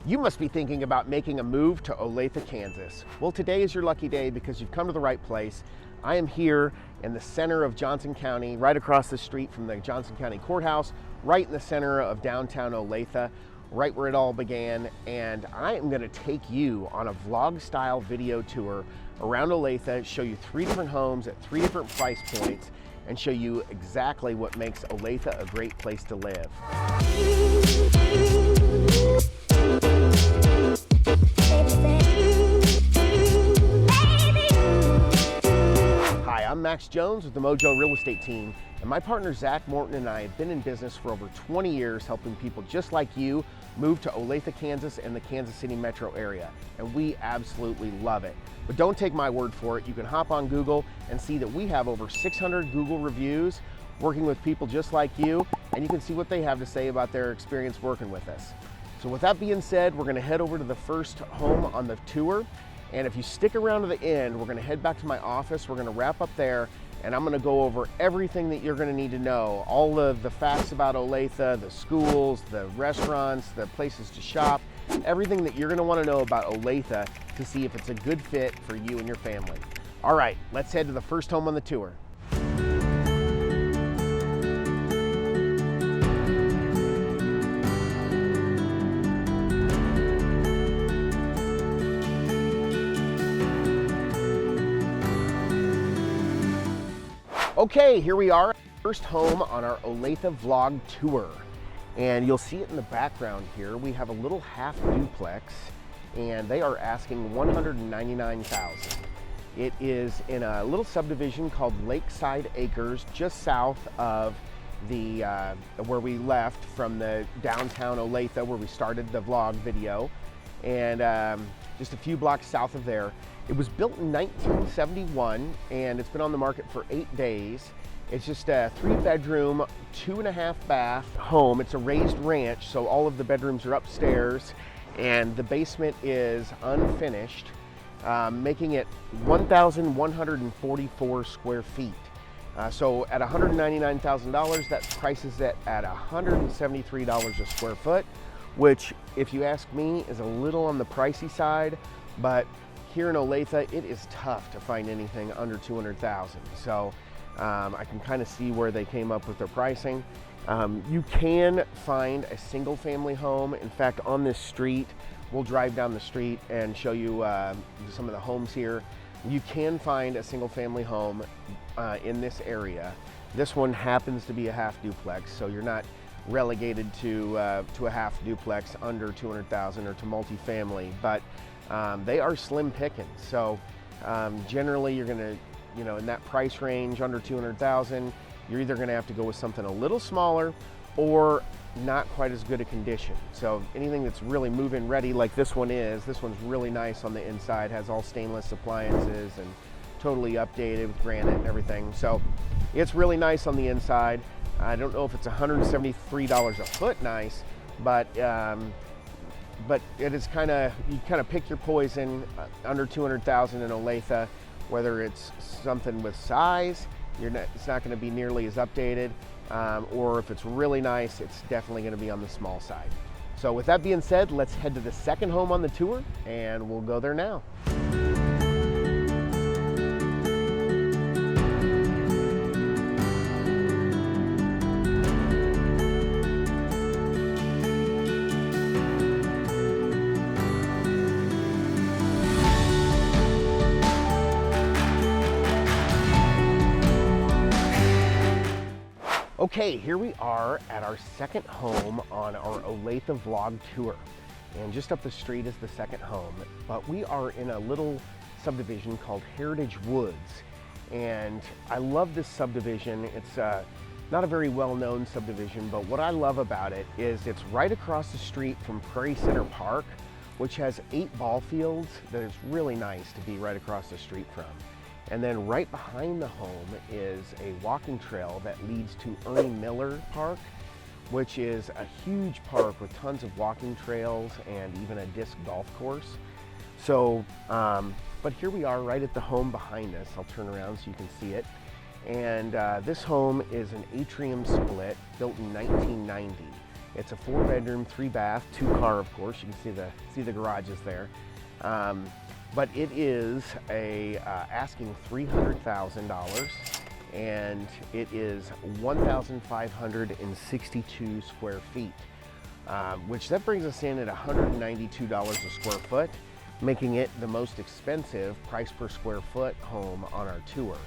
You must be thinking about making a move to Olathe, Kansas. Well, today is your lucky day because you've come to the right place. I am here in the center of Johnson County, right across the street from the Johnson County Courthouse, right in the center of downtown Olathe, right where it all began. And I am going to take you on a vlog style video tour around Olathe, show you 3 different homes at 3 different price points, and show you exactly what makes Olathe a great place to live. Hi, I'm Max Jones with the Mojo Real Estate Team, and my partner Zach Morton and I have been in business for over 20 years helping people just like you move to Olathe, Kansas and the Kansas City metro area, and we absolutely love it. But don't take my word for it. You can hop on Google and see that we have over 600 Google reviews working with people just like you, and you can see what they have to say about their experience working with us. So with that being said, we're gonna head over to the first home on the tour. And if you stick around to the end, we're gonna head back to my office. We're gonna wrap up there, and I'm gonna go over everything that you're gonna need to know. All of the facts about Olathe, the schools, the restaurants, the places to shop, everything that you're gonna wanna know about Olathe to see if it's a good fit for you and your family. All right, let's head to the first home on the tour. Okay, here we are, first home on our Olathe vlog tour. And you'll see it in the background here. We have a little half duplex, and they are asking $199,000. It is in a little subdivision called Lakeside Acres, just south of the where we left from the downtown Olathe, where we started the vlog video, and just a few blocks south of there. It was built in 1971, and it's been on the market for 8 days. It's just a 3-bedroom, 2.5 bath home. It's a raised ranch, so all of the bedrooms are upstairs, and the basement is unfinished, making it 1,144 square feet. So at $199,000, that prices it at $173 a square foot, which, if you ask me, is a little on the pricey side, but here in Olathe, it is tough to find anything under $200,000. So I can kind of see where they came up with their pricing. You can find a single family home. In fact, on this street, we'll drive down the street and show you some of the homes here. You can find a single family home in this area. This one happens to be a half duplex, so you're not relegated to a half duplex under $200,000 or to multifamily, but they are slim pickings. So generally you're gonna, in that price range under $200,000, you're either gonna have to go with something a little smaller or not quite as good a condition. So anything that's really move-in ready like this one's really nice on the inside, has all stainless appliances and totally updated with granite and everything. So it's really nice on the inside. I don't know if it's $173 a foot nice, but it is you kind of pick your poison under $200,000 in Olathe, whether it's something with size, it's not going to be nearly as updated, or if it's really nice, it's definitely going to be on the small side. So with that being said, let's head to the second home on the tour, and we'll go there now. Okay, here we are at our second home on our Olathe vlog tour. And just up the street is the second home, but we are in a little subdivision called Heritage Woods. And I love this subdivision. It's not a very well-known subdivision, but what I love about it is it's right across the street from Prairie Center Park, which has 8 ball fields that is really nice to be right across the street from. And then right behind the home is a walking trail that leads to Ernie Miller Park, which is a huge park with tons of walking trails and even a disc golf course. So, but here we are right at the home behind us. I'll turn around so you can see it. And this home is an atrium split built in 1990. It's a 4-bedroom, 3-bath, 2-car, of course. You can see the garages there. But it is asking $300,000, and it is 1,562 square feet, which that brings us in at $192 a square foot, making it the most expensive price per square foot home on our tour.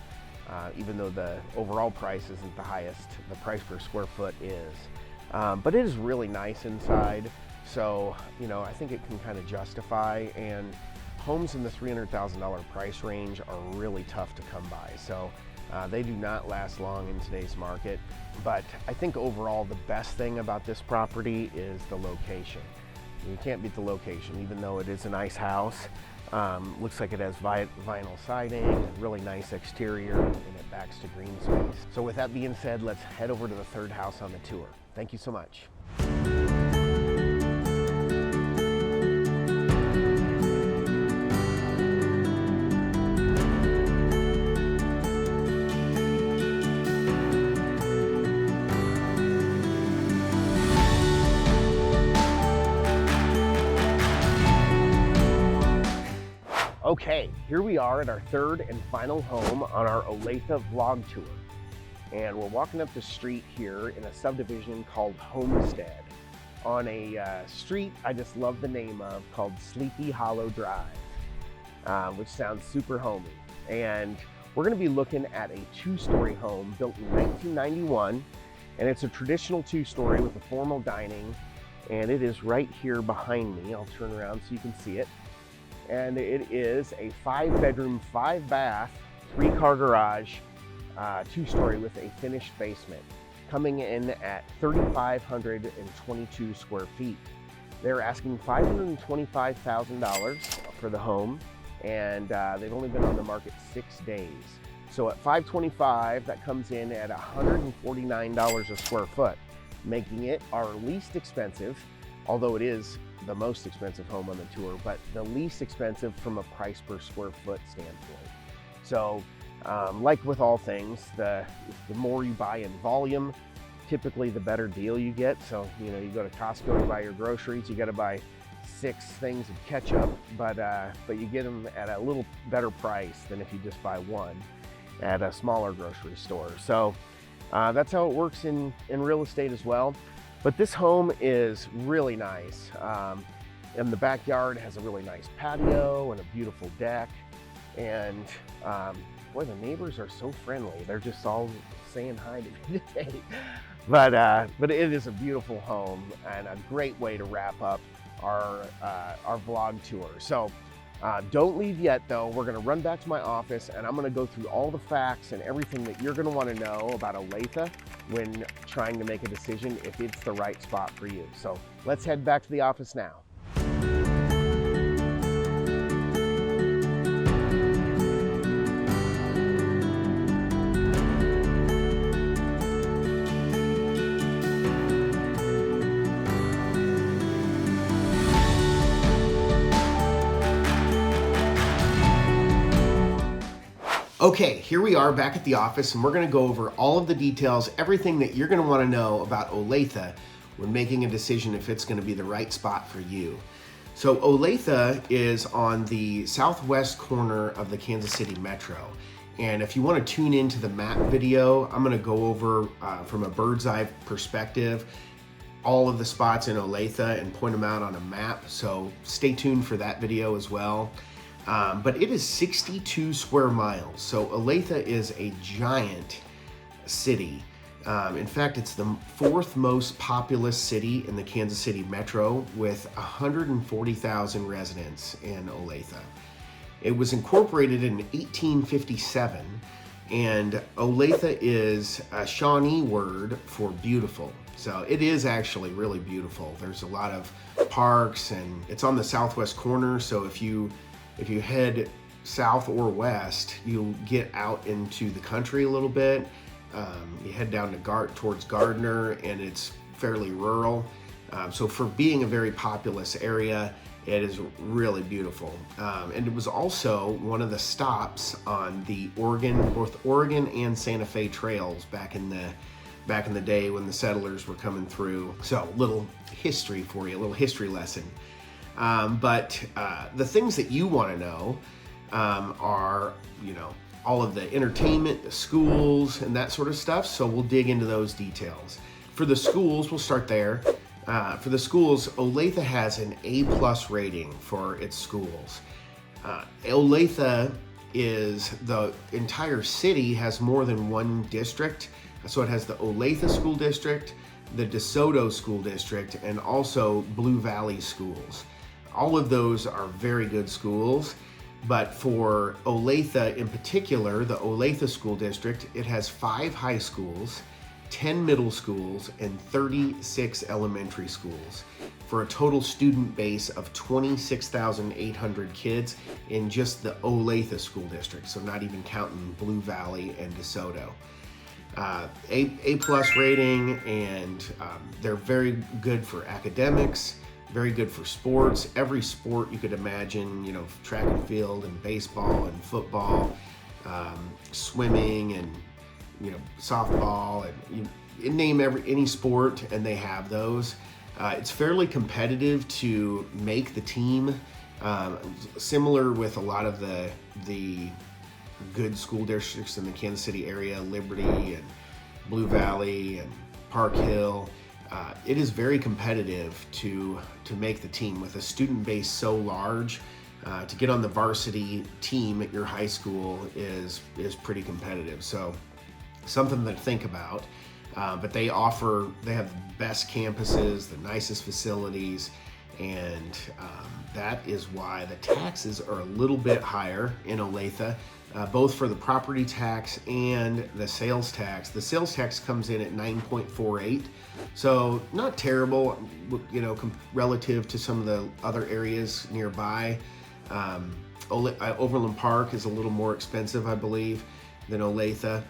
Even though the overall price isn't the highest, the price per square foot is. But it is really nice inside, so I think it can kind of justify, and homes in the $300,000 price range are really tough to come by. So they do not last long in today's market. But I think overall the best thing about this property is the location. You can't beat the location, even though it is a nice house. Looks like it has vinyl siding, really nice exterior, and it backs to green space. So with that being said, let's head over to the third house on the tour. Thank you so much. Okay, here we are at our third and final home on our Olathe vlog tour. And we're walking up the street here in a subdivision called Homestead, on a street I just love the name of, called Sleepy Hollow Drive, which sounds super homey. And we're gonna be looking at a 2-story home built in 1991, and it's a traditional 2-story with a formal dining, and it is right here behind me. I'll turn around so you can see it. And it is a 5-bedroom, 5-bath, 3-car garage, 2-story with a finished basement, coming in at 3,522 square feet. They're asking $525,000 for the home, and they've only been on the market 6 days. So at $525,000, that comes in at $149 a square foot, making it our least expensive, although it is the most expensive home on the tour, but the least expensive from a price per square foot standpoint. So like with all things, the more you buy in volume, typically the better deal you get. So you go to Costco to buy your groceries, you got to buy 6 things of ketchup, but you get them at a little better price than if you just buy one at a smaller grocery store. So that's how it works in real estate as well. But this home is really nice. And the backyard has a really nice patio and a beautiful deck. And boy, the neighbors are so friendly. They're just all saying hi to me today. But it is a beautiful home and a great way to wrap up our vlog tour. So don't leave yet though. We're gonna run back to my office and I'm gonna go through all the facts and everything that you're gonna wanna know about Olathe when trying to make a decision if it's the right spot for you. So let's head back to the office now. Okay, here we are back at the office and we're gonna go over all of the details, everything that you're gonna wanna know about Olathe when making a decision if it's gonna be the right spot for you. So Olathe is on the southwest corner of the Kansas City Metro. And if you wanna tune into the map video, I'm gonna go over from a bird's eye perspective, all of the spots in Olathe and point them out on a map. So stay tuned for that video as well. But it is 62 square miles. So Olathe is a giant city. In fact, it's the 4th most populous city in the Kansas City Metro with 140,000 residents in Olathe. It was incorporated in 1857, and Olathe is a Shawnee word for beautiful. So it is actually really beautiful. There's a lot of parks and it's on the southwest corner. So if you head south or west, you'll get out into the country a little bit. You head down to towards Gardner, and it's fairly rural. So for being a very populous area, it is really beautiful. And it was also one of the stops on the both Oregon and Santa Fe trails back in the back in the day when the settlers were coming through. So a little history for you, a little history lesson. But the things that you want to know are, all of the entertainment, the schools, and that sort of stuff. So we'll dig into those details. For the schools, we'll start there. For the schools, Olathe has an A+ rating for its schools. Olathe is, the entire city has more than one district. So it has the Olathe School District, the DeSoto School District, and also Blue Valley Schools. All of those are very good schools. But for Olathe in particular, the Olathe School District, it has 5 high schools, 10 middle schools, and 36 elementary schools for a total student base of 26,800 kids in just the Olathe School District, so not even counting Blue Valley and DeSoto. A+ rating, and they're very good for academics, very good for sports, every sport you could imagine, track and field and baseball and football, swimming and softball, and you name any sport and they have those. It's fairly competitive to make the team, similar with a lot of the good school districts in the Kansas City area, Liberty and Blue Valley and Park Hill. It is very competitive to make the team with a student base so large. To get on the varsity team at your high school is pretty competitive. So something to think about. But they have the best campuses, the nicest facilities, and that is why the taxes are a little bit higher in Olathe, both for the property tax and the sales tax. The sales tax comes in at 9.48, so not terrible, relative to some of the other areas nearby. Overland Park is a little more expensive, I believe, than Olathe.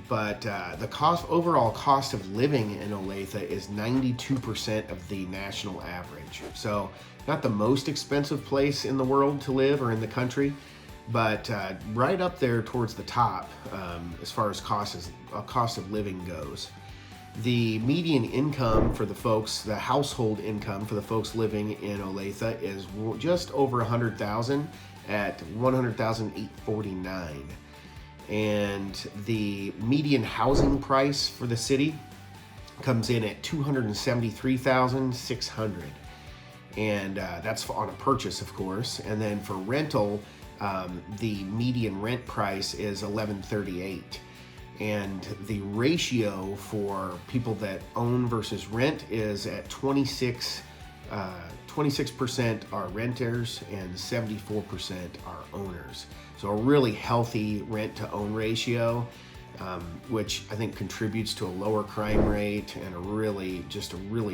But the overall cost of living in Olathe is 92% of the national average. So not the most expensive place in the world to live or in the country, but right up there towards the top as far as cost of living goes. The median income for the folks, the household income for the folks living in Olathe is just over $100,000 at $100,849. And the median housing price for the city comes in at $273,600, and that's on a purchase, of course. And then for rental, the median rent price is $1,138, and the ratio for people that own versus rent is at 26% are renters and 74% are owners. So a really healthy rent to own ratio, which I think contributes to a lower crime rate and a really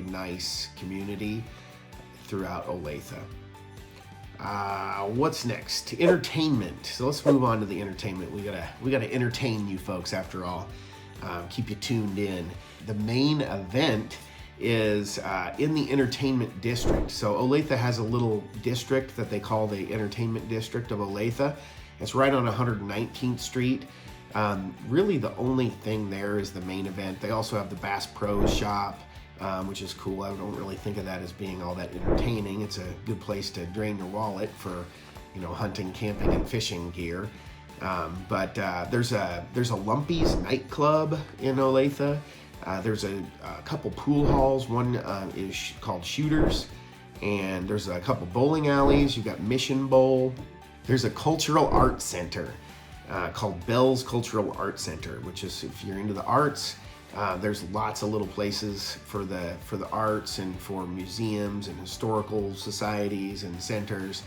nice community throughout Olathe. What's next? Entertainment. So let's move on to the entertainment. We gotta entertain you folks after all. Keep you tuned in. The main event is in the entertainment district. So Olathe has a little district that they call the entertainment district of Olathe. It's right on 119th Street. Really the only thing there is the main event. They also have the Bass Pro Shop, which is cool. I don't really think of that as being all that entertaining. It's a good place to drain your wallet for, hunting, camping, and fishing gear. But there's a Lumpy's nightclub in Olathe. There's a couple pool halls. One is called Shooters, and there's a couple bowling alleys. You've got Mission Bowl. There's a cultural arts center called Bell's Cultural Arts Center, which is, if you're into the arts, there's lots of little places for the arts and for museums and historical societies and centers.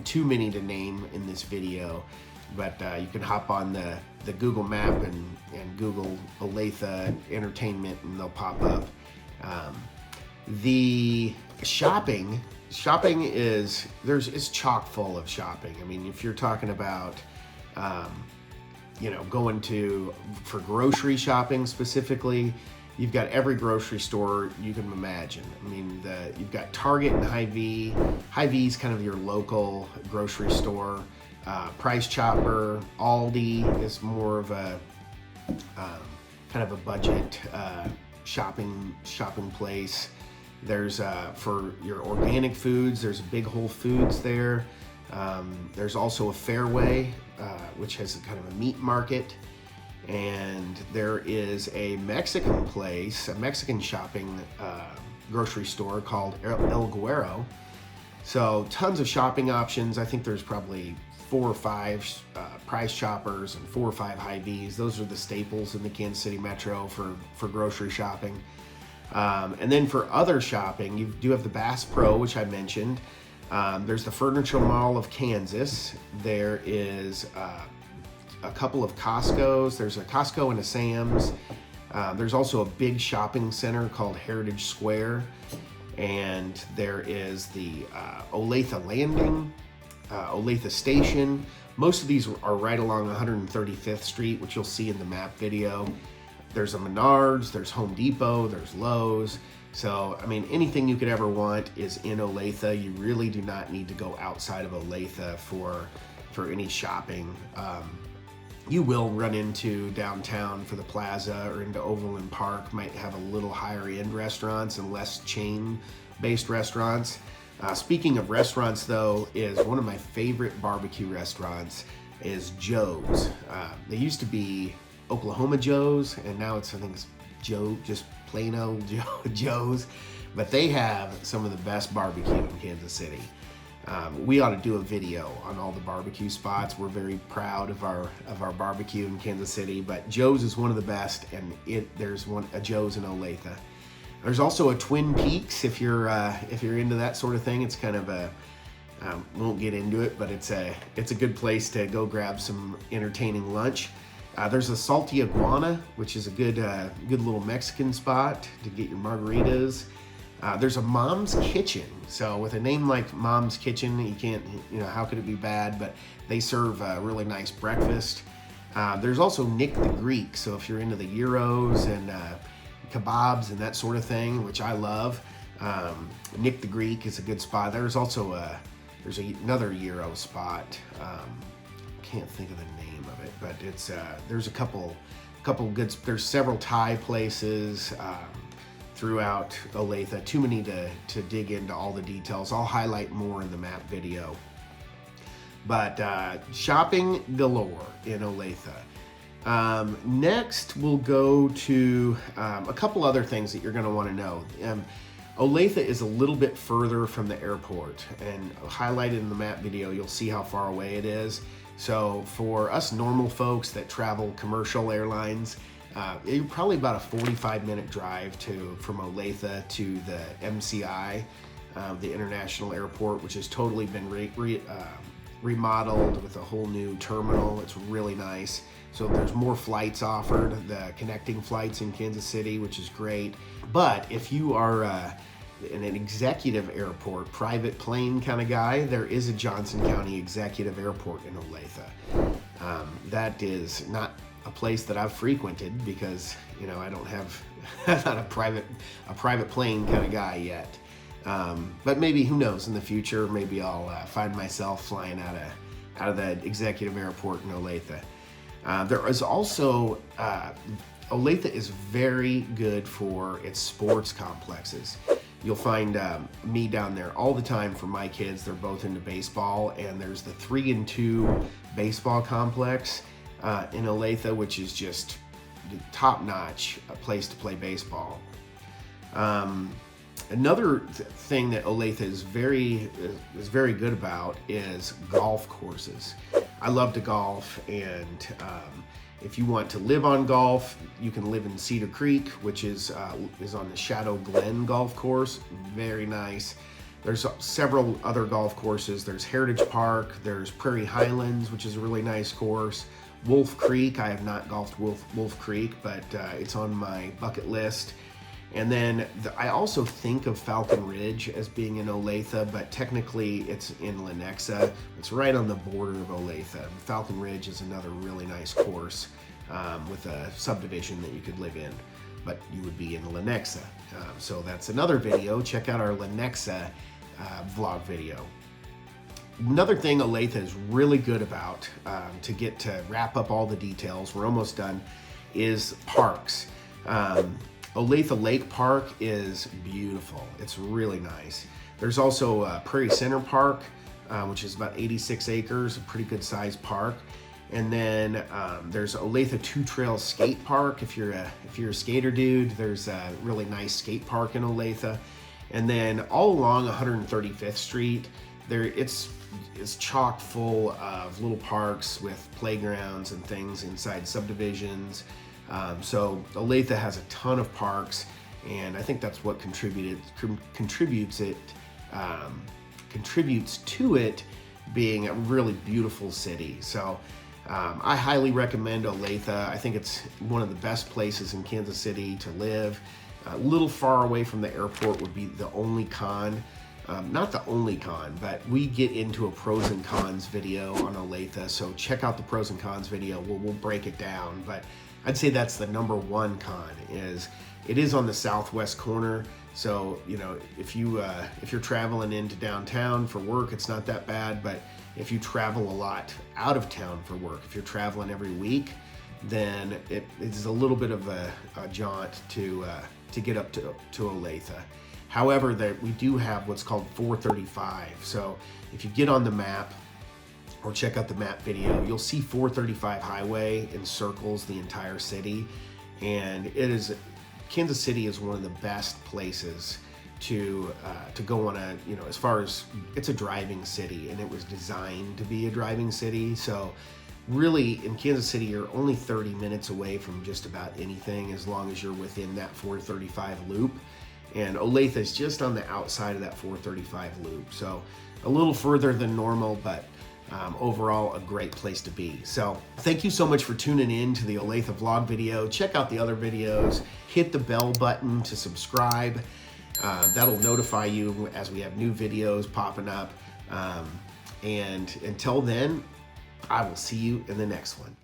Too many to name in this video, but you can hop on the Google map and Google Olathe entertainment and they'll pop up. The shopping is it's chock full of shopping. I mean, if you're talking about going for grocery shopping specifically, you've got every grocery store you can imagine. I mean, you've got Target and Hy-Vee. Hy-Vee is kind of your local grocery store. Price Chopper. Aldi is more of a kind of a budget shopping place. There's for your organic foods, there's a big Whole Foods there. There's also a Fairway, which has kind of a meat market. And there is a Mexican place, a Mexican shopping grocery store called El Guero. So tons of shopping options. I think there's probably 4 or 5 Price Choppers and 4 or 5 Hy-Vees. Those are the staples in the Kansas City Metro for grocery shopping. And then for other shopping, you do have the Bass Pro, which I mentioned. There's the Furniture Mall of Kansas. There is a couple of Costco's. There's a Costco and a Sam's. There's also a big shopping center called Heritage Square. And there is the Olathe Landing, Olathe Station. Most of these are right along 135th Street, which you'll see in the map video. There's a Menards, there's Home Depot, there's Lowe's. So, I mean, anything you could ever want is in Olathe. You really do not need to go outside of Olathe for any shopping. You will run into downtown for the plaza or into Overland Park, might have a little higher end restaurants and less chain-based restaurants. Speaking of restaurants though, is one of my favorite barbecue restaurants is Joe's. They used to be Oklahoma Joe's, and now I think it's Joe, just plain old Joe's. But they have some of the best barbecue in Kansas City. We ought to do a video on all the barbecue spots. We're very proud of our barbecue in Kansas City, but Joe's is one of the best, and there's a Joe's in Olathe. There's also a Twin Peaks if you're into that sort of thing. It's kind of a won't get into it, but it's a good place to go grab some entertaining lunch. There's a Salty Iguana, which is a good little Mexican spot to get your margaritas. There's a Mom's Kitchen. So with a name like Mom's Kitchen, you can't, how could it be bad? But they serve a really nice breakfast. There's also Nick the Greek. So if you're into the gyros and kebabs and that sort of thing, which I love, Nick the Greek is a good spot. There's also another gyro spot. Can't think of the name of it, but it's there's a couple good. There's several Thai places throughout Olathe. Too many to dig into all the details. I'll highlight more in the map video. But shopping galore in Olathe. Next, we'll go to a couple other things that you're going to want to know. Olathe is a little bit further from the airport, and highlighted in the map video, you'll see how far away it is. So for us normal folks that travel commercial airlines, you're probably about a 45-minute drive from Olathe to the MCI, the International Airport, which has totally been remodeled with a whole new terminal. It's really nice. So there's more flights offered, the connecting flights in Kansas City, which is great. But if you are in an executive airport, private plane kind of guy, there is a Johnson County Executive Airport in Olathe. That is not a place that I've frequented because I don't have I'm not a private plane kind of guy yet. But maybe, who knows, in the future, maybe I'll find myself flying out of the executive airport in Olathe. There is also Olathe is very good for its sports complexes. You'll find me down there all the time for my kids. They're both into baseball, and there's the 3-2 baseball complex in Olathe, which is just top-notch place to play baseball. Another thing that Olathe is very good about is golf courses. I love to golf, and if you want to live on golf, you can live in Cedar Creek, which is on the Shadow Glen golf course. Very nice. There's several other golf courses. There's Heritage Park. There's Prairie Highlands, which is a really nice course. Wolf Creek. I have not golfed Wolf Creek, but it's on my bucket list. And then I also think of Falcon Ridge as being in Olathe, but technically it's in Lenexa. It's right on the border of Olathe. Falcon Ridge is another really nice course with a subdivision that you could live in, but you would be in Lenexa. So that's another video. Check out our Lenexa vlog video. Another thing Olathe is really good about, to wrap up all the details, we're almost done, is parks. Olathe Lake Park is beautiful. It's really nice. There's also Prairie Center Park, which is about 86 acres, a pretty good sized park. And then there's Olathe Two Trails Skate Park. If you're a skater dude, there's a really nice skate park in Olathe. And then all along 135th Street, it's chock full of little parks with playgrounds and things inside subdivisions. So Olathe has a ton of parks, and I think that's what contributes to it being a really beautiful city. So I highly recommend Olathe. I think it's one of the best places in Kansas City to live. A little far away from the airport would be the only con. Not the only con, but we get into a pros and cons video on Olathe, so check out the pros and cons video. We'll break it down, but I'd say that's the number one con. Is it is on the southwest corner, so you know, if you're traveling into downtown for work, it's not that bad. But if you travel a lot out of town for work, if you're traveling every week, then it is a little bit of a jaunt to get up to Olathe. However, we do have what's called 435. So if you get on the map or check out the map video, you'll see 435 highway encircles the entire city. And Kansas City is one of the best places to go on as far as it's a driving city, and it was designed to be a driving city. So really in Kansas City, you're only 30 minutes away from just about anything as long as you're within that 435 loop. And Olathe is just on the outside of that 435 loop. So a little further than normal, but overall a great place to be. So thank you so much for tuning in to the Olathe vlog video. Check out the other videos. Hit the bell button to subscribe. That'll notify you as we have new videos popping up. And until then, I will see you in the next one.